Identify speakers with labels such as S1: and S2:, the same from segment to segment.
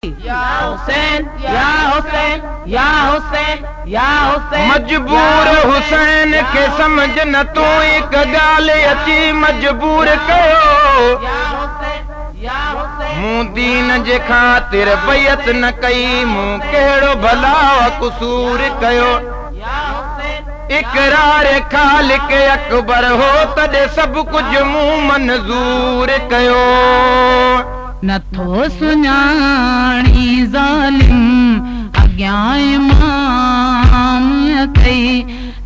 S1: या हुसैन या हुसैन या हुसैन या हुसैन।
S2: मजबूर हुसैन के समझ न तू एक गाल अची मजबूर कयो। मूं दीन जे खातिर बैयत न कई, मूं कहिड़ो भला कसूर कयो। इकरार खालिक अकबर हो तॾहिं सभु कुझु मूं मंज़ूर कयो।
S1: नथो सुञाणी ज़ालिम अॻियां इमाम अथई,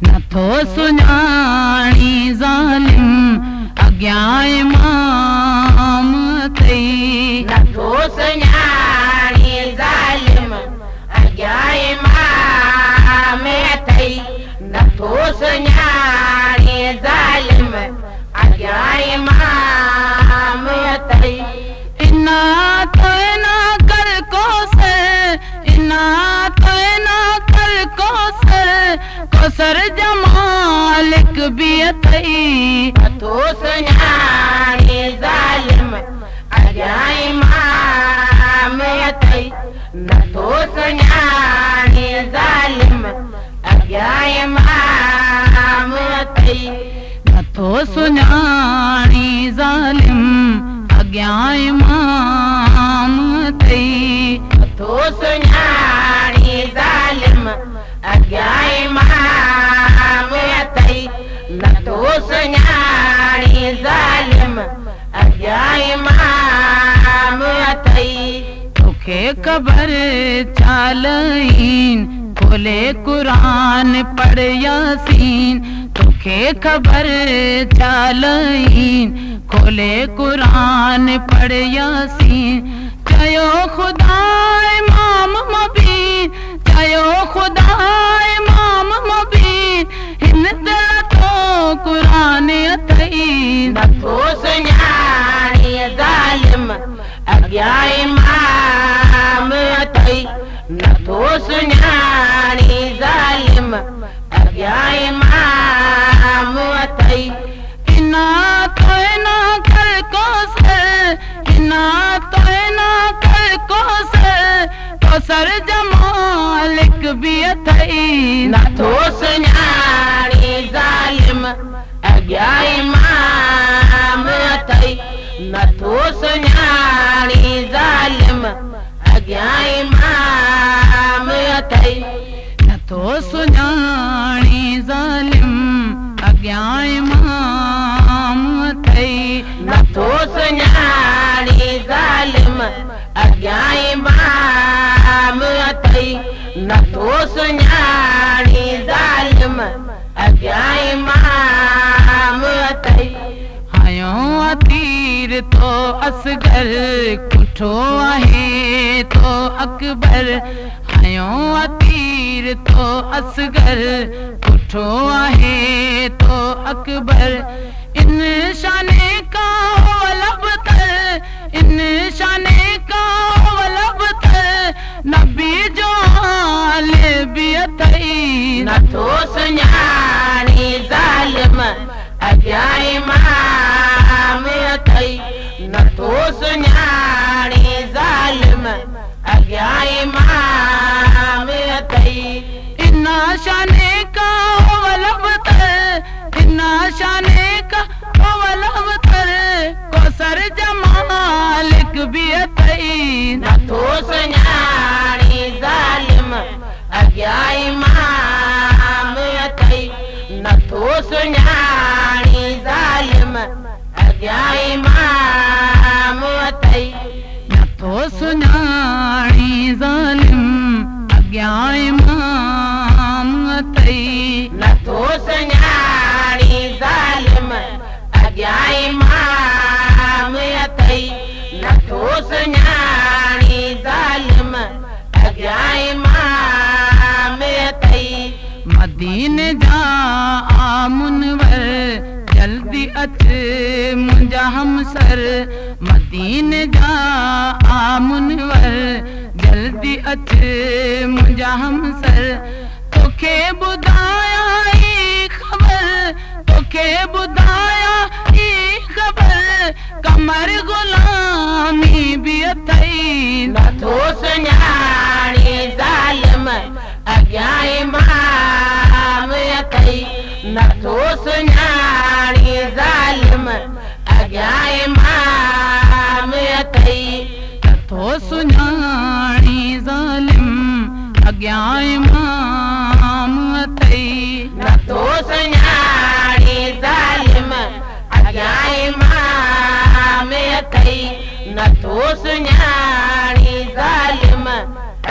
S1: नथो सुञाणी ज़ालिम अॻियां इमाम अथई, नथो सुञाणी ज़ालिम अॻियां इमाम अथई, नथो सुञाणी ज़ालिम अॻियां इमाम अथई। इना तो ना कर कोसर, इना तो ना कर कोसर, कोसर जमालिक भी अथई, नथो सुञाणी ज़ालिम अॻियां इमाम अथई, नथो सुञाणी ज़ालिम अॻियां इमाम अथई, नथो सुञाणी ज़ालिम अॻियां इमाम अथई, नथो सुञाणी ज़ालिम अॻियां इमाम अथई, नथो सुञाणी ज़ालिम अॻियां इमाम अथई। तोखे ख़बर चालईन खोले क़ुरान पढ़ यासीन, तोखे ख़बर चालईन खोले क़ुरान पढ़ यासीन। चयो ख़ुदा इमाम मुबीन, चयो ख़ुदा इमाम मुबीन, हिन दिल तो क़ुरान अथई, नथो सुञाणी ज़ालिम अॻियां इमाम अथई, नथो सुञाणी ज़ालिम अॻियां इमाम अथई। इना तो ना कर कोसर, इना तो ना कर कोसर, कोसर जमालिक भी अथई, नथो सुञाणी ज़ालिम अॻियां इमाम अथई, नथो सुञाणी ज़ालिम अॻियां इमाम अथई, नथो सुञाणी ज़ालिम अॻियां इमाम अथई, नथो सुञाणी ज़ालिम अॻियां इमाम अथई, नथो सुञाणी ज़ालिम अॻियां इमाम अथई। हयो अतीर तो असगर कुठो आहे तो अकबर, हयो अतीर तो असगर कुठो आहे तो अकबर, इन शाने का वलबतर, इन शाने का वलबतर, नबी जो हाल भी अथई, नथो सुञाणी ज़ालिम अॻियां इमाम अथई, नथो सुञाणी ज़ालिम अॻियां इमाम अथई। इना शाने का वलबतर, इना शाने का वलबतर, कोसर जमालिक भी अथई, नथो सुञाणी ज़ालिम अॻियां इमाम अथई, नथो सुञाणी ज़ालिम अॻियां इमाम अथई, नथो सुञाणी ज़ालिम अॻियां इमाम अथई, नथो सुञाणी ज़ालिम अॻियां इमाम अथई, नथो सुञाणी ज़ालिम अॻियां इमाम अथई। मदीने जा मुनवर जल्दी अच मुंहिंजा हमसर, मदीने जा मुनवर जल्दी अच मुंहिंजा हमसर, तोखे ॿुधाया ई ख़बर, तोखे ॿुधाया ई ख़बर, कमर गुलामी भी अथई नथो सुञाणी ज़ालिम अॻियां इमाम अथई नथो सुञाणी ज़ालिम अॻियां इमाम अथई नथो सुञाणी ज़ालिम अॻियां इमाम अथई नथो सुञाणी ज़ालिम अॻियां इमाम अथई नथो सुञाणी ज़ालिम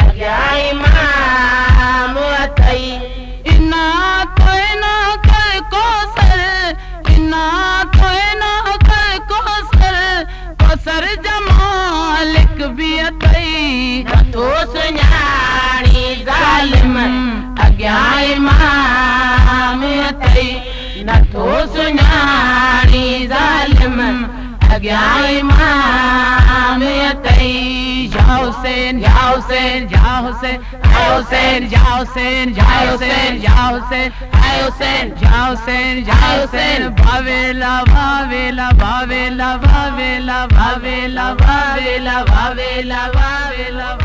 S1: अॻियां इमाम अथई इना कर कोसर इना कर कोसर जमालिक भी अथई नथो सुञाणी ज़ालिम अॻियां इमाम अथई नथो सुञाणी ज़ालिम अॻियां इमाम अथई या हुसैन या हुसैन या हुसैन या हुसैन या हुसैन या हुसैन या हुसैन या हुसैन या हुसैन या हुसैन भावेला भावेला भावेला भावेला भावेला भावेला भावेला भावेला